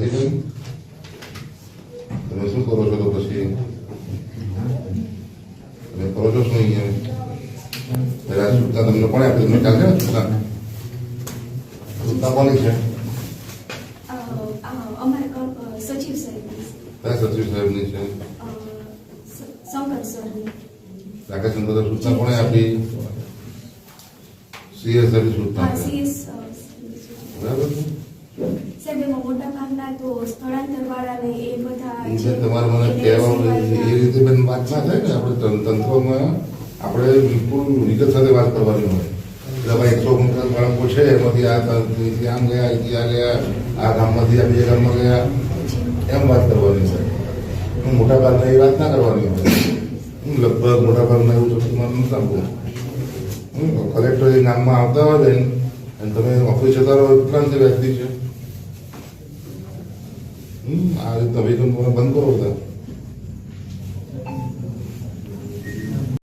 નથી તમે શું કરો છો? તો પછી તમે કરો છો શું અહીંયા? પેલા સૂચના તમને કોણે આપી? તમને ચાલશે ને સૂચના? સૂચના કોની છે? અમારા સચિવ સાહેબની. કયા સચિવ સાહેબની છે? શંકર સરની. રાકેશ ચંદ્ર સૂચના કોણે આપી? સીએસ સાહેબની સૂચના હા, સીએસ. બરાબર છે. સાહેબ એમાં મોટા ભાગના તો સ્થળાંતર વાળાને એ બધા એ બેન તમારે મને કહેવાનું એ રીતે બેન વાત ના થાય ને. આપણે તંત્રમાં આપણે બિલકુલ વિગત સાથે વાત કરવાની હોય. એટલે ભાઈ 100 બાળકો છે એમાંથી આ આમ ગયા, અહીંથી આ ગયા, આ ગામમાંથી આ બીજા ગામમાં ગયા, એમ વાત કરવાની હોય. મોટા ભાગના એ વાત ના કરવાની હોય. લગભગ મોટા ભાગના એવું તો તમારે નથી સાંભળવું. કલેક્ટર એ નામમાં આવતા હોય બેન અને તમે ઓફિસ જતા રહો કેટલા વ્યક્તિ છે. આ રીતના અભિગમ તમે બંધ કરો બધા.